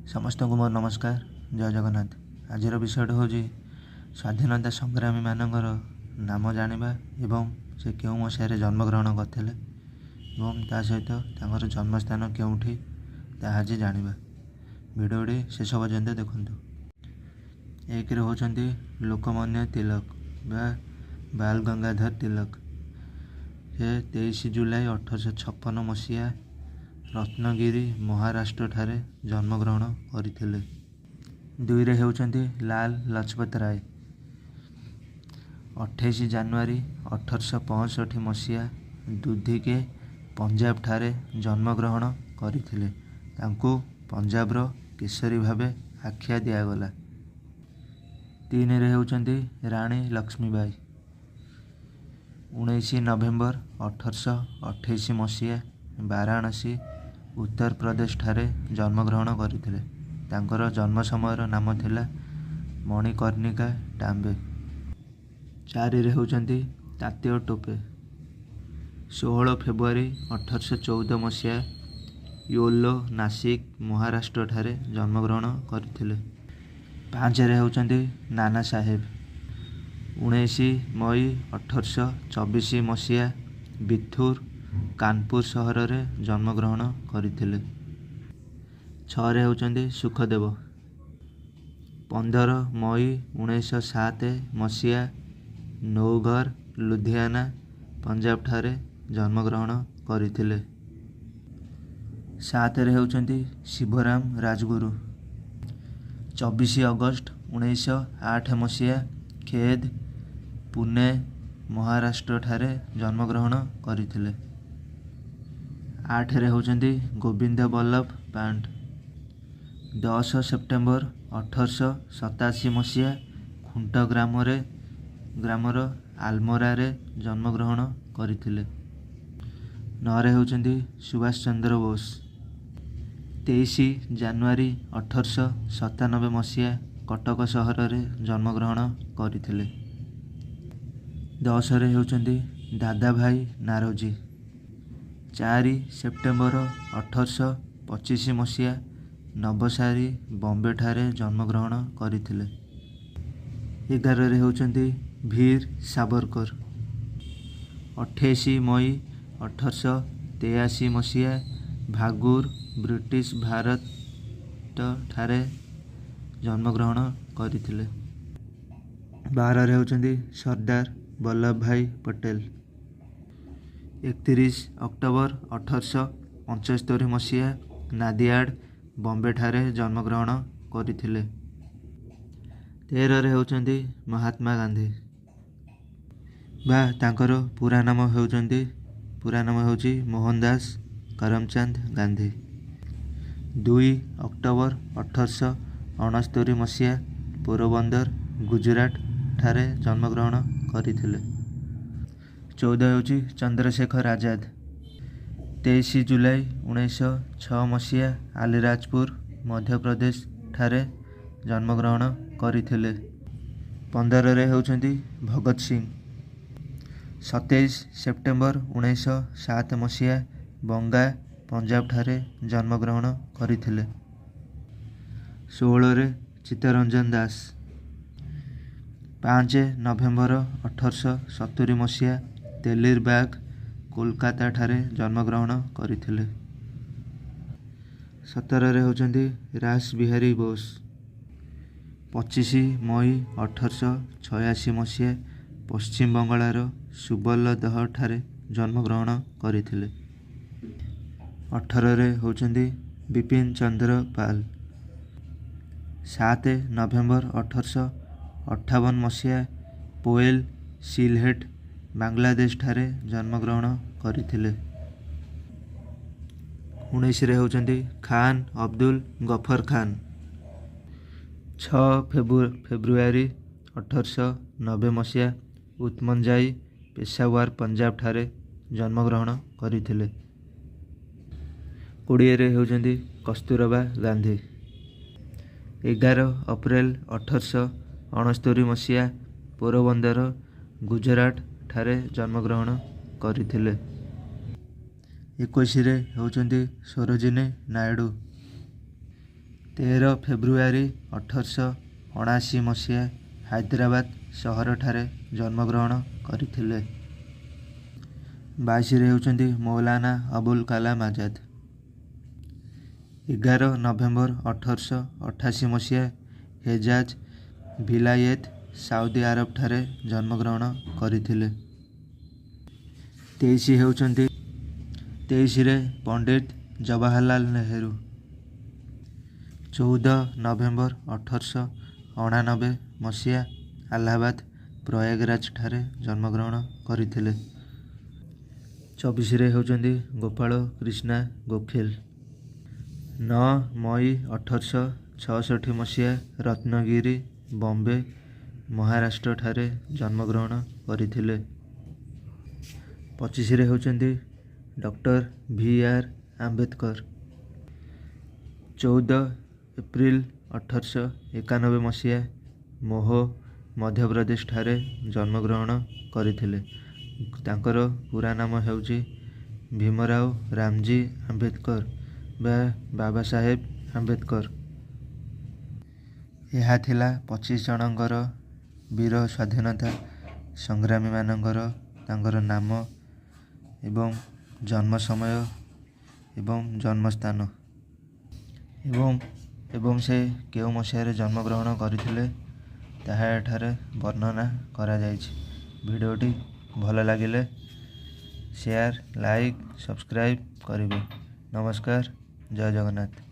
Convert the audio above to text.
समस्त को मोर नमस्कार। जय जगन्नाथ। आज विषय हूँ स्वाधीनता संग्रामी मानकर नाम जानिबा एवं से क्यों मसीह जन्मग्रहण करते एवं ता सहित तांकर जन्मस्थान क्योंठी ताहा आज जानिबा। भिडियोटी शेष पर्यंत देखंतु। एक होचंती लोकमान्य तिलक बा बाल गंगाधर तिलक। से 23 जुलाई 1856 मसीहा रत्नगिरी महाराष्ट्र ठारे जन्मग्रहण करथिले। दुईरे हेउचंती लाल लजपत राय। 28 जानुआरी 1865 मसीहा दुधिके पंजाब ठारे जन्मग्रहण करथिले। तांको पंजाबर केसरी भावे आख्या दियागला। 3 रे हेउचंती राणी लक्ष्मीबाई। 19 नवेम्बर 1828 मसीहा वाराणसी उत्तर प्रदेश ठारे जन्मग्रहण करथिले। तांकर जन्म समयर नाम थिला मणिकर्णिका टांबे। 4 रे होचंती तात्या टोपे। 16 फेब्रुआरी 1814 मसीहा योलो नासिक महाराष्ट्र ठारे जन्मग्रहण करथिले। 5 रे होचंती नाना साहेब। 19 मई 1824 मसीहा बिथुर कानपुर सहर रे जन्मग्रहण करथिले। 6 रे होचंती सुखदेव। 15 मई 1907 मसीहा नौघर लुधियाना पंजाब ठारे जन्मग्रहण करथिले। 7 रे होचंती शिवराम राजगुरु। 24 अगस्त 1908 मसीहा खेद पुणे महाराष्ट्र ठारे जन्मग्रहण करथिले। 8 रे होचंती गोविंद बल्लभ पांट। 10 सेप्टेम्बर 1887 मसीहा खुंट ग्रामर आलमोरा रे जन्मग्रहण करथिले। 9 रे होचंती सुभाष चंद्र बोस। 23 जानुआरी 1897 मसीहा कटक सहर रे जन्मग्रहण करथिले। 10 रे होचंती दादा भाई नारोजी। 4 सेप्टेम्बर 1825 मसीहा नवसारी बॉम्बे ठारे जन्मग्रहण करथिले। 11 रे होचंती वीर सावरकर। 28 मई 1883 मसीहा भागुर ब्रिटिश भारत ठारे जन्मग्रहण करथिले। 12 रे होचंती सरदार वल्लभ भाई पटेल। 31 अक्टोबर 1875 मसीहा नादियाड बॉम्बे ठारे जन्मग्रहण करथिले। 13 रे होचंती महात्मा गांधी बा तांकर पूरा नाम होची मोहनदास करमचंद गांधी। 2 अक्टोबर 1869 मसीहा पोरबंदर गुजरात ठारे जन्मग्रहण करथिले। 14 होची चंद्रशेखर आजाद। 23 जुलाई 1906 मसीहा आलीराजपुर मध्य प्रदेश ठारे जन्मग्रहण करथिले। 15 रे होचंती भगत सिंह। 27 सेप्टेम्बर 1907 मसीहा बंगा पंजाब ठारे जन्मग्रहण करथिले। 16 रे चित्तरंजन दास। 5 नवेम्बर 1870 मसीहा तेलीरबाग कोलकाता ठारे जन्मग्रहण करथिले। 17 रे होचंती रास बिहारी बोस। 25 मई 1886 मसीहा पश्चिम बंगाल सुबलदह ठारे जन्मग्रहण करथिले। 18 रे होचंती बिपिन चंद्र पाल। 7 नवेम्बर 1858 मसीहा पोएल सिलहेट बांग्लादेश ठारे जन्मग्रहण करथिले। 19 रे होचंती खान अब्दुल गफर खान। 6 फेब्रुआरी 1890 मसीहा उत्मनजाई पेशावर पंजाब ठारे जन्मग्रहण करथिले। 20 रे होचंती कस्तूरबा गांधी। 11 अप्रैल 1869 मसीहा पोरबंदर गुजरात ठारे जन्मग्रहण करथिले। 21 रे होचंती सरोजिनी नायडू। 13 ଫେବୃଆରୀ 1879 ମସିହା ହାଇଦ୍ରାବାଦ ସହରଠାରେ ଜନ୍ମଗ୍ରହଣ କରିଥିଲେ। 22ରେ ହେଉଛନ୍ତି ମୌଲାନା ଅବୁଲ କାଲାମ ଆଜାଦ। 11 ନଭେମ୍ବର 1888 ମସିହା ହେଜାଜ ଭିଲାୟେତ ସାଉଦି ଆରବଠାରେ ଜନ୍ମଗ୍ରହଣ କରିଥିଲେ। 23ରେ ପଣ୍ଡିତ ଜବାହରଲାଲ ନେହେରୁ। 14 ନଭେମ୍ବର 1889 ମସିହା ଆହ୍ଲାବାଦ ପ୍ରୟାଗରାଜଠାରେ ଜନ୍ମଗ୍ରହଣ କରିଥିଲେ। 24ରେ ହେଉଛନ୍ତି ଗୋପାଳ କ୍ରିଷ୍ଣା ଗୋଖଲେ। 9 ମଇ 1866 ମସିହା ରତ୍ନଗିରି ବମ୍ବେ ମହାରାଷ୍ଟ୍ରଠାରେ ଜନ୍ମଗ୍ରହଣ କରିଥିଲେ। 25ରେ ହେଉଛନ୍ତି ଡକ୍ଟର VR ଆମ୍ବେଦକର। 14 ଏପ୍ରିଲ 1891 ମସିହା ମୋହୋ ମଧ୍ୟପ୍ରଦେଶଠାରେ ଜନ୍ମଗ୍ରହଣ କରିଥିଲେ। ତାଙ୍କର ପୁରା ନାମ ହେଉଛି ଭୀମରାଓ ରାମଜୀ ଆମ୍ବେଦକର ବା ବାବା ସାହେବ ଆମ୍ବେଦକର। ଏହା ଥିଲା 25 ଜଣଙ୍କର ବୀର ସ୍ୱାଧୀନତା ସଂଗ୍ରାମୀମାନଙ୍କର ତାଙ୍କର ନାମ ଏବଂ ଜନ୍ମ ସମୟ ଏବଂ ଜନ୍ମସ୍ଥାନ ଏବଂ ସେ କେଉଁ ମସିହାରେ ଜନ୍ମଗ୍ରହଣ କରିଥିଲେ ତାହା ଏଠାରେ ବର୍ଣ୍ଣନା କରାଯାଇଛି। ଭିଡ଼ିଓଟି ଭଲ ଲାଗିଲେ ସେୟାର, ଲାଇକ୍, ସବସ୍କ୍ରାଇବ୍ କରିବେ। ନମସ୍କାର, ଜୟ ଜଗନ୍ନାଥ।